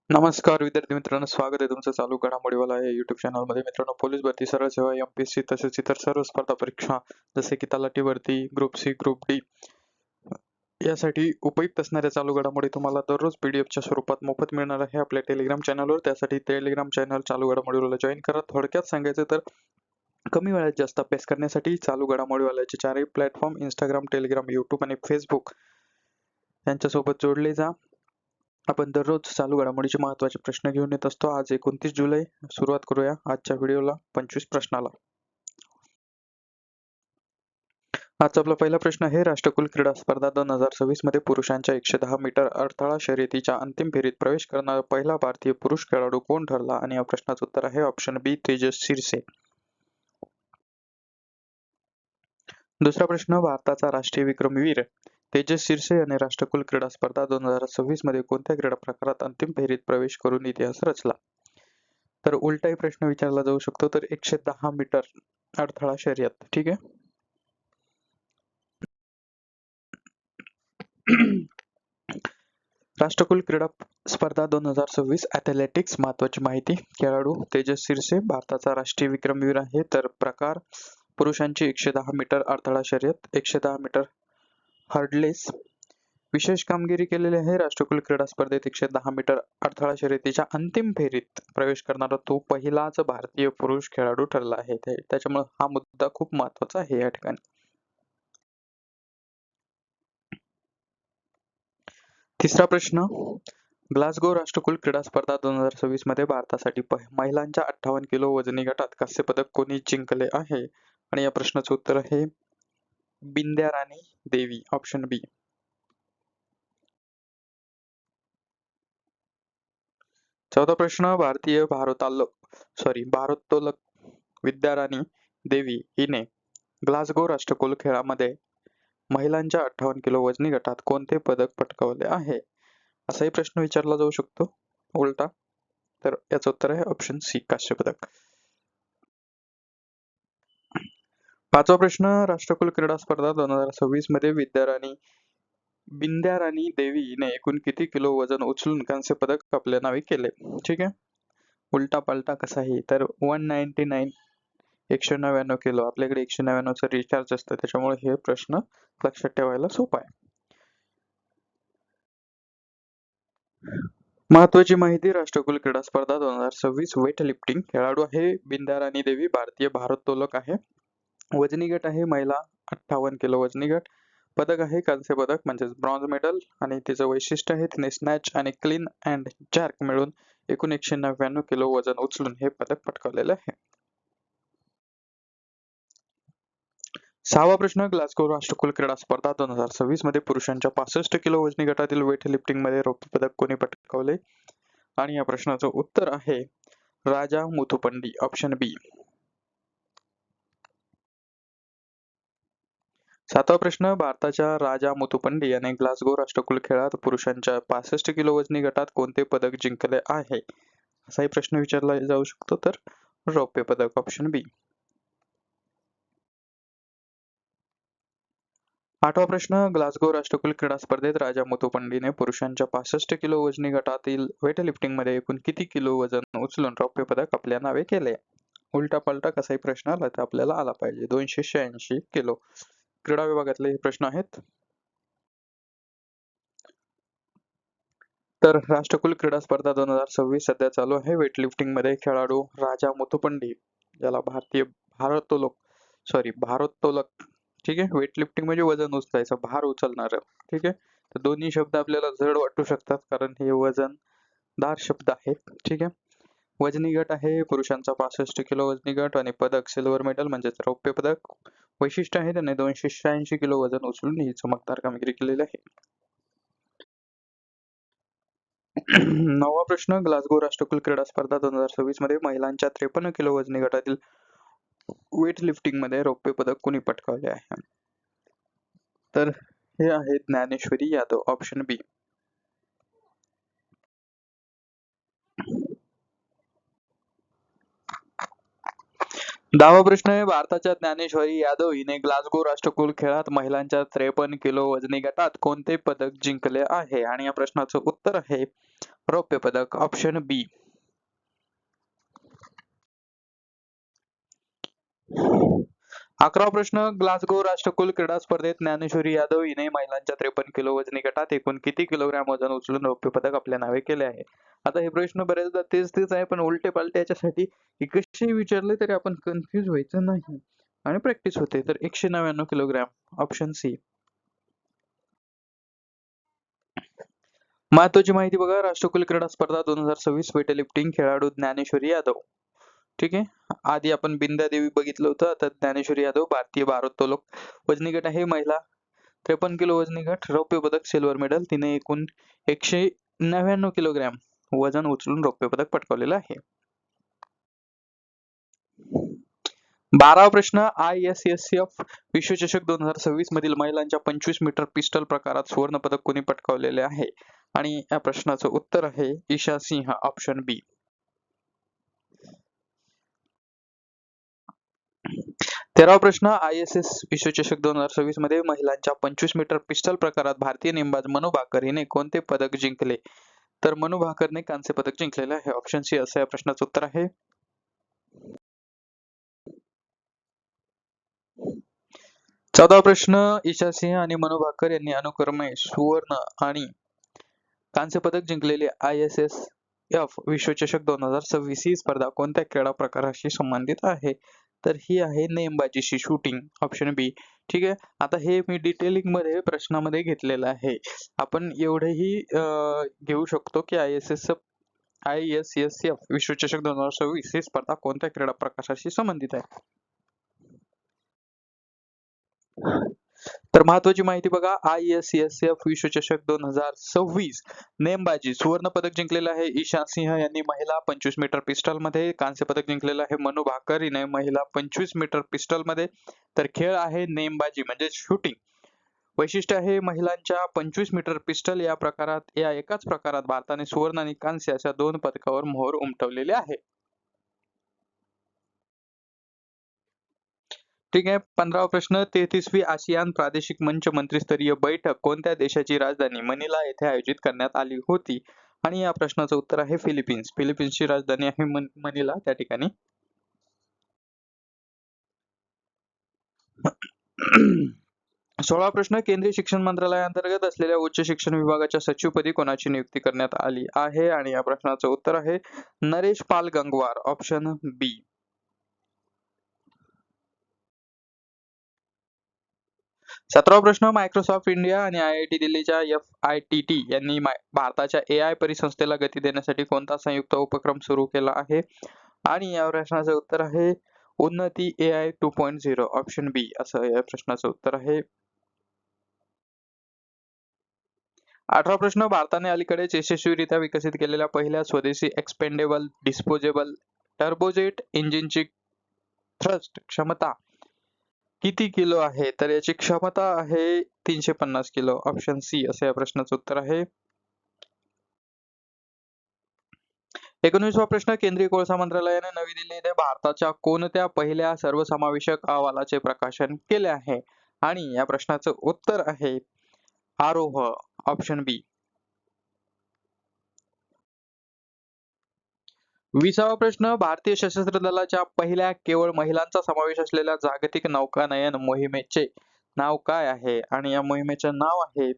नमस्कार विद्यार्थी मित्रांनो, स्वागत आहे तुमचं चालू घडामोडीवाला या युट्यूब चॅनलमध्ये. मित्रांनो, पोलीस भरती, सरळ सेवा, एमपीएससी तसेच इतर सर्व स्पर्धा परीक्षा जसे की तलाठी भरती, ग्रुप सी, ग्रुप डी यासाठी उपयुक्त असणाऱ्या चालू घडामोडी तुम्हाला दररोज पीडीएफच्या स्वरूपात मोफत मिळणार आहे आपल्या टेलिग्राम चॅनलवर. त्यासाठी टेलिग्राम चॅनल चालू घडामोडीवाला जॉईन करा. थोडक्यात सांगायचं तर कमी वेळात जास्त अभ्यास करण्यासाठी चालू घडामोडीवाल्याचे चारही प्लॅटफॉर्म इंस्टाग्राम, टेलिग्राम, युट्यूब आणि फेसबुक यांच्यासोबत जोडले जा. आपण दररोज चालू घडामोडीचे महत्त्वाचे प्रश्न घेऊन येत असतो. आज 29 जुलै. सुरुवात करूया आजच्या व्हिडिओला 25 प्रश्नाला. आजचा आपला पहिला प्रश्न आहे, राष्ट्रकुल क्रीडा स्पर्धा 2026 मध्ये पुरुषांच्या 110 मीटर अडथळा शर्यतीच्या अंतिम फेरीत प्रवेश करणारा पहिला भारतीय पुरुष खेळाडू कोण ठरला? आणि या प्रश्नाचं उत्तर आहे ऑप्शन बी, तेजस शिरसे. दुसरा प्रश्न, भारताचा राष्ट्रीय विक्रमवीर तेजस शिरसे याने राष्ट्रकुल क्रीडा स्पर्धा 2026 मध्ये कोणत्या क्रीडा प्रकारात अंतिम फेरीत प्रवेश करून इतिहास रचला? तर उलटाही प्रश्न विचारला जाऊ शकतो. तर 110 मीटर अडथळा शर्यत. ठीक आहे. राष्ट्रकुल क्रीडा स्पर्धा 2026 ॲथलेटिक्स. महत्वाची माहिती, खेळाडू तेजस शिरसे भारताचा राष्ट्रीय विक्रमवीर आहे. तर प्रकार पुरुषांची 110 मीटर अडथळा शर्यत, 110 मीटर हर्डलेस. विशेष कामगिरी केलेली आहे. राष्ट्रकुल क्रीडा स्पर्धेत 110 मीटर अडथळा शर्यतीच्या अंतिम फेरीत प्रवेश करणारा तो पहिलाच भारतीय पुरुष खेळाडू ठरला आहे. त्याच्यामुळे हा मुद्दा खूप महत्वाचा आहे या ठिकाणी. तिसरा प्रश्न, ग्लासगो राष्ट्रकुल क्रीडा स्पर्धा 2026 मध्ये भारतासाठी महिलांच्या 58 किलो वजनी गटात कांस्य पदक कोणी जिंकले आहे? आणि या प्रश्नाचं उत्तर आहे बिंद्या राणी देवी, ऑप्शन बी. चौथा प्रश्न, भारोत्तोलक विद्याराणी देवी हिने ग्लासगो राष्ट्रकुल खेळामध्ये महिलांच्या 58 किलो वजनी गटात कोणते पदक पटकावले आहे? असाही प्रश्न विचारला जाऊ शकतो उलटा. तर याचं उत्तर आहे ऑप्शन सी, कांस्य पदक. पाचवा प्रश्न, राष्ट्रकुल क्रीडा स्पर्धा 2026 मध्ये बिंद्या राणी देवी हिने एकूण किती किलो वजन उचलून कांस्य पदक आपल्या नावे केले? ठीक आहे. उलटा पालटा कसाही, तर 199, 199 किलो. आपल्याकडे 199चं रिचार्ज असतं, त्याच्यामुळे हे प्रश्न लक्षात ठेवायला सोपा आहे. महत्वाची माहिती, राष्ट्रकुल क्रीडा स्पर्धा 2026 वेट लिफ्टिंग. खेळाडू आहे बिंद्या राणी देवी, भारतीय भारोत्तोलक आहे. वजनी गट आहे महिला 58 किलो वजनी गट. पदक आहे कांस्य पदक म्हणजेच ब्रॉन्झ मेडल. आणि तिचं वैशिष्ट्य आहे तिने स्नॅच आणि क्लीन अँड जर्क मिळून एकूण 199 किलो वजन उचलून हे पदक पटकावलेले आहे. सहावा प्रश्न, ग्लासगो राष्ट्रकुल क्रीडा स्पर्धा 2026 मध्ये पुरुषांच्या 65 किलो वजनी गटातील वेट लिफ्टिंग मध्ये रौप्य पदक कोणी पटकावले? आणि या प्रश्नाचं उत्तर आहे राजा मुथुपंडी, ऑप्शन बी. सातवा प्रश्न, भारताच्या राजा मुथुपंडी याने ग्लासगो राष्ट्रकुल खेळात पुरुषांच्या 65 किलो वजनी गटात कोणते पदक जिंकले आहे? असाही प्रश्न विचारला जाऊ शकतो. तर रौप्य पदक, ऑप्शन बी. आठवा प्रश्न, ग्लासगो राष्ट्रकुल क्रीडा स्पर्धेत राजा मुथुपंडीने पुरुषांच्या 65 किलो वजनी गटातील वेट लिफ्टिंग मध्ये एकूण किती किलो वजन उचलून रौप्य पदक आपल्या नावे केले? उलटा पालटा कसाही प्रश्न आला तर आपल्याला आला पाहिजे. 286 किलो. क्रीडा विभागातले हे प्रश्न आहेत. तर राष्ट्रकुल क्रीडा स्पर्धा 2026 सध्या चालू आहे. वेट लिफ्टिंग मध्ये खेळाडू राजा मुथुपंडी, ज्याला भारोत्तोलक. ठीक आहे. वेट लिफ्टिंग म्हणजे वजन उचलायचं, भार उचलणार. ठीक आहे. तर दोन्ही शब्द आपल्याला जड वाटू शकतात कारण हे वजनदार शब्द आहेत. ठीक आहे. वजनी गट आहे पुरुषांचा 65 किलो वजनी गट आणि पदक सिल्वर मेडल म्हणजेच रौप्य पदक. वैशिष्ट्य आहे त्याने 286 किलो वजन उचलून ही चमकदार कामगिरी केलेली आहे. नववा प्रश्न, ग्लासगो राष्ट्रकुल क्रीडा स्पर्धा 2026 मध्ये महिलांच्या 53 किलो वजनी गटातील वेट लिफ्टिंग मध्ये रौप्य पदक कोणी पटकावले आहे? तर हे आहे ज्ञानेश्वरी यादव, ऑप्शन बी. 10वा प्रश्न आहे, भारताच्या ज्ञानेश्वरी यादव हिने ग्लासगो राष्ट्रकुल खेळात महिलांच्या 53 किलो वजनी गटात कोणते पदक जिंकले आहे? आणि या प्रश्नाचं उत्तर आहे रौप्य पदक, ऑप्शन बी. 11वा प्रश्न, ग्लासगो राष्ट्रकुल क्रीडा स्पर्धेत ज्ञानेश्वरी यादव हिने महिलांच्या 53 किलो वजनी गटात एकूण किती किलोग्रॅम वजन उचलून रौप्य पदक आपल्या नावे केले आहे? आता हे प्रश्न बरेचदा तेच तेच आहे, पण उलटे पालटे याच्यासाठी की कसे विचारले तरी आपण कन्फ्युज व्हायचं नाही आणि प्रॅक्टिस होते. तर 199 किलोग्रॅम, ऑप्शन सी. महत्वाची माहिती बघा, राष्ट्रकुल क्रीडा स्पर्धा 2026 वेटलिफ्टिंग खेळाडू ज्ञानेश्वरी यादव. ठीक आहे. आधी आपण बिंदा देवी बघितलं होतं, आता ज्ञानेश्वरी यादव भारतीय भारोत्तोलक वजनी गट आहे महिला, 53 किलो वजनी गट, रौप्य पदक, सिल्वर मेडल. तिने एकूण 199 किलोग्रॅम वजन उचलून रौप्य पदक पटकावलेलं आहे. 12वा प्रश्न, ISSF विश्वचषक 2026 मधील महिलांच्या 25 मीटर पिस्टल प्रकारात सुवर्ण पदक कोणी पटकावलेले आहे? आणि या प्रश्नाचं उत्तर आहे ईशा सिंह, ऑप्शन बी. 13वा प्रश्न, ISS विश्वचषक 2026 मध्ये महिलांच्या 25 मीटर पिस्टल प्रकारात भारतीय नेमबाज मनू भाकर हिने कोणते पदक जिंकले? तर मनू भाकरने कांस्य पदक जिंकलेले आहे, ऑप्शन सी असं या प्रश्नाचं उत्तर आहे. 14वा प्रश्न, ईशा सिंह आणि मनू भाकर यांनी अनुक्रमे सुवर्ण आणि कांस्य पदक जिंकलेले ISSF विश्वचषक 2026 ही स्पर्धा कोणत्या क्रीडा प्रकाराशी संबंधित आहे? तर ही आहे नेमबाजीशी, शूटिंग, ऑप्शन बी. ठीक आहे. आता हे मी डिटेलिंग मध्ये प्रश्नामध्ये घेतलेलं आहे. आपण एवढेही घेऊ शकतो की ISSF विश्वचषक 2026 ही स्पर्धा कोणत्या क्रीडा प्रकाराशी संबंधित आहे? तर महत्वाची माहिती बघा, ISSF विश्वचषक 2026 नेमबाजी सुवर्ण पदक जिंकलेलं आहे ईशा सिंह यांनी महिला 25 मीटर पिस्टल मध्ये, कांस्य पदक जिंकलेलं आहे मनू भाकर हिने महिला 25 मीटर पिस्टल मध्ये. तर खेळ आहे नेमबाजी म्हणजे शूटिंग. वैशिष्ट्य आहे, महिलांच्या 25 मीटर पिस्टल या प्रकारात, या एकाच प्रकारात भारताने सुवर्ण आणि कांस्य अशा 2 पदकावर मोहर उमटवलेली आहे. ठीक आहे. 15वा प्रश्न, 33वी आसियान प्रादेशिक मंच मंत्रिस्तरीय बैठक कोणत्या देशाची राजधानी मनिला येथे आयोजित करण्यात आली होती? आणि या प्रश्नाचं उत्तर आहे फिलिपिन्स. फिलिपिन्सची राजधानी आहे मनिला त्या ठिकाणी. 16वा प्रश्न, केंद्रीय शिक्षण मंत्रालयाअंतर्गत असलेल्या उच्च शिक्षण विभागाच्या सचिवपदी कोणाची नियुक्ती करण्यात आली आहे? आणि या प्रश्नाचं उत्तर आहे नरेश पाल गंगवार, ऑप्शन बी. 17वा प्रश्न, मायक्रोसॉफ्ट इंडिया आणि IIT दिल्लीच्या FITT यांनी भारताच्या AI परिसंस्थेला गती देण्यासाठी कोणता संयुक्त उपक्रम सुरू केला आहे? आणि या प्रश्नाचं उत्तर आहे उन्नती AI 2.0, ऑप्शन बी असं या प्रश्नाचं उत्तर आहे. 18वा प्रश्न, भारताने अलीकडेच यशस्वीरित्या विकसित केलेल्या पहिल्या स्वदेशी एक्सपेंडेबल डिस्पोजेबल टर्बोजेट इंजिनची थ्रस्ट क्षमता किती किलो आहे? तर याची क्षमता आहे 350 किलो, ऑप्शन सी असं या प्रश्नाचं उत्तर आहे. 19वा प्रश्न, केंद्रीय कोळसा मंत्रालयाने नवी दिल्ली येथे भारताच्या कोणत्या पहिल्या सर्वसमावेशक अहवालाचे प्रकाशन केले आहे? आणि या प्रश्नाचं उत्तर आहे आरोह, ऑप्शन बी. 20वा प्रश्न, भारतीय सशस्त्र दलाच्या पहिल्या केवळ महिलांचा समावेश असलेल्या जागतिक नौकानयन मोहिमेचे नाव काय आहे? आणि या मोहिमेचे नाव आहे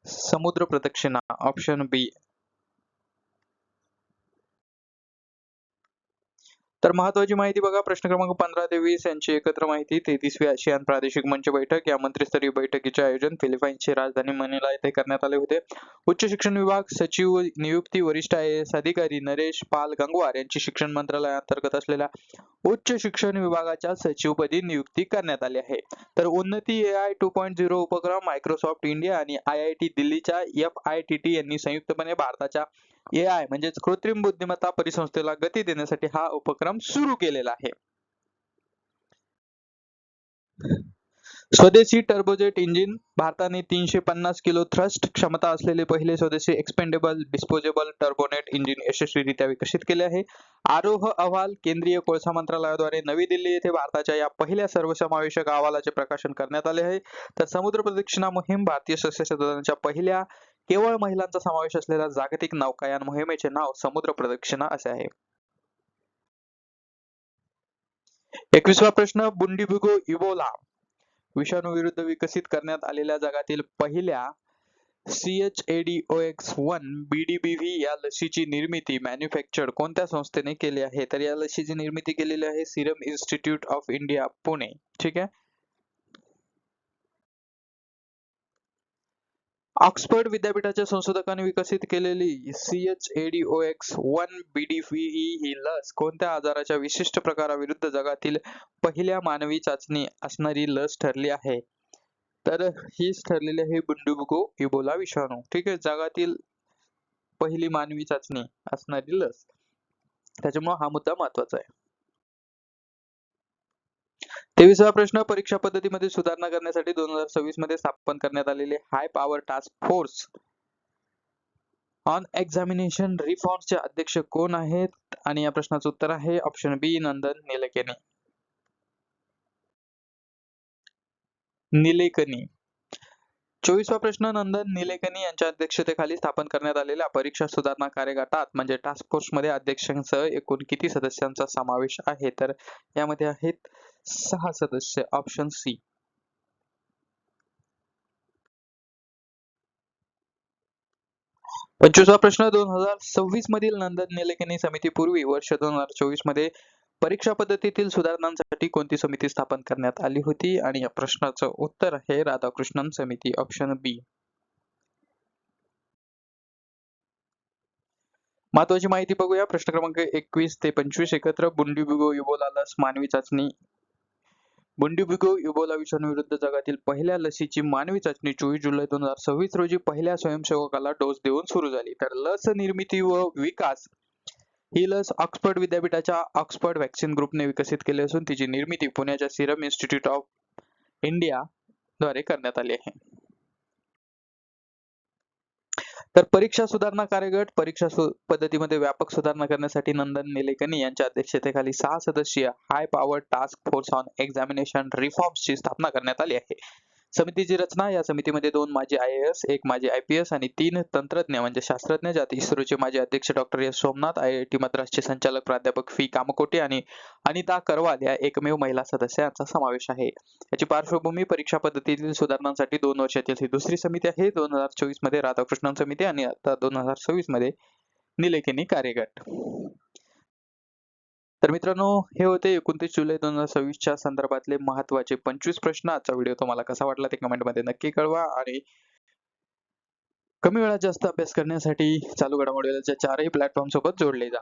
समुद्र प्रदक्षिणा, ऑप्शन बी. तर महत्वाची माहिती बघा, प्रश्न क्रमांक 15 ते 20 यांची एकत्र माहिती. 33वी आसियान प्रादेशिक मंच बैठक या मंत्रिस्तरीय बैठकीचे आयोजन फिलिपाईन्सची राजधानी मनिला येथे करण्यात आले होते. उच्च शिक्षण विभाग सचिव नियुक्ती वरिष्ठ IAS अधिकारी नरेश पाल गंगवार यांची शिक्षण मंत्रालयाअंतर्गत असलेल्या उच्च शिक्षण विभागाच्या सचिवपदी नियुक्ती करण्यात आली आहे. तर उन्नती AI 2.0 उपक्रम मायक्रोसॉफ्ट इंडिया आणि IIT दिल्लीच्या FITT यांनी संयुक्तपणे भारताच्या AI म्हणजेच कृत्रिम बुद्धिमत्ता परिसंस्थेला गती देण्यासाठी हा उपक्रम सुरू केलेला आहे. स्वदेशी टर्बोजेट इंजिन भारताने 350 किलो थ्रस्ट क्षमता असलेले पहिले स्वदेशी एक्सपेंडेबल डिस्पोजेबल टर्बोनेट इंजिन यशस्वीरित्या विकसित केले आहे. आरोह अहवाल केंद्रीय कोळसा मंत्रालयाद्वारे नवी दिल्ली येथे भारताच्या या पहिल्या सर्वसमावेशक अहवालाचे प्रकाशन करण्यात आले आहे. तर समुद्र प्रदक्षिणा मोहीम भारतीय सशस्त्र दलांच्या पहिल्या केवळ महिलांचा समावेश असलेल्या जागतिक नौकायान मोहिमेचे नाव समुद्र प्रदक्षिणा असे आहे. 21वा प्रश्न बुंडीबुगो इबोला विषाणू विरुद्ध विकसित करण्यात आलेल्या जगातील पहिल्या CHAdOx1 BDBV या लसीची निर्मिती मॅन्युफॅक्चर्ड कोणत्या संस्थेने केली आहे? तर या लसीची निर्मिती केलेली आहे Serum institute of India Pune. ठीक आहे. ऑक्सफर्ड विद्यापीठाच्या संशोधकांनी विकसित केलेली CHAdOx1 BDVE ही लस कोणत्या आजाराच्या विशिष्ट प्रकाराविरुद्ध जगातील पहिल्या मानवी चाचणी असणारी लस ठरली आहे? तर हीच ठरलेली आहे बुंडुबुगो इबोला विषाणू. ठीक आहे. जगातील पहिली मानवी चाचणी असणारी लस. त्याच्यामुळे हा मुद्दा महत्वाचा आहे. 23वा प्रश्न परीक्षा पद्धतीमध्ये सुधारणा करण्यासाठी 2026 मध्ये स्थापन करण्यात आलेले high power task force on examination रिफॉर्म्सचे अध्यक्ष कोण आहेत? आणि या प्रश्नाचं उत्तर आहे ऑप्शन बी नंदन निलेकनी. 24वा प्रश्न नंदन निलेकनी यांच्या अध्यक्षतेखाली स्थापन करण्यात आलेल्या परीक्षा सुधारणा कार्यगटात म्हणजे टास्क फोर्स मध्ये अध्यक्षांसह एकूण किती सदस्यांचा समावेश आहे? तर यामध्ये आहेत 6 सदस्य ऑप्शन सी. 25वा प्रश्न 2026 मधील नंदन निलेकनी समितीपूर्वी वर्ष 2024 मध्ये परीक्षा पद्धतीतील सुधारणांसाठी कोणती समिती स्थापन करण्यात आली होती? आणि या प्रश्नाचं उत्तर आहे राधाकृष्णन समिती ऑप्शन बी. महत्वाची माहिती बघूया. प्रश्न क्रमांक 21 ते 25 एकत्र बुंडीबुगो इबोला लस मानवी चाचणी. बुंडीबुगो इबोला विषाणू विरुद्ध जगातील पहिल्या लसीची मानवी चाचणी 24 जुलै 2026 रोजी पहिल्या स्वयंसेवकाला डोस देऊन सुरू झाली. तर लस निर्मिती व विकास ही लस ऑक्सफर्ड विद्यापीठाच्या ऑक्सफर्ड व्हॅक्सिन ग्रुपने विकसित केली असून तिची निर्मिती पुण्याच्या सिरम इन्स्टिट्यूट ऑफ इंडिया द्वारे करण्यात आली आहे. तर परीक्षा सुधारणा कार्यगट परीक्षा पद्धतीमध्ये व्यापक सुधारणा करण्यासाठी नंदन निलेकनी यांच्या अध्यक्षतेखाली 6 सदस्यीय high power task force on examination रिफॉर्म्सची स्थापना करण्यात आली आहे. समितीची रचना या समितीमध्ये 2 माजी IAS, 1 माजी IPS आणि 3 तंत्रज्ञ म्हणजे शास्त्रज्ञ ज्यात इस्रोचे माजी अध्यक्ष डॉक्टर एस सोमनाथ, IIT मद्रासचे संचालक प्राध्यापक फी कामकोटे आणि अनिता करवाल या एकमेव महिला सदस्यांचा समावेश आहे. याची पार्श्वभूमी परीक्षा पद्धतीतील सुधारणांसाठी 2 वर्षातील ही दुसरी समिती आहे. 2024 मध्ये राधाकृष्णन समिती आणि आता 2026 मध्ये निलेकनी कार्यगट. तर मित्रांनो हे होते 29 जुलै 2026 च्या संदर्भातले महत्वाचे 25 प्रश्न. आजचा व्हिडिओ तुम्हाला कसा वाटला ते कमेंट मध्ये नक्की कळवा आणि कमी वेळात जास्त अभ्यास करण्यासाठी चालू घडामोडीच्या 4ही प्लॅटफॉर्म सोबत जोडले जा.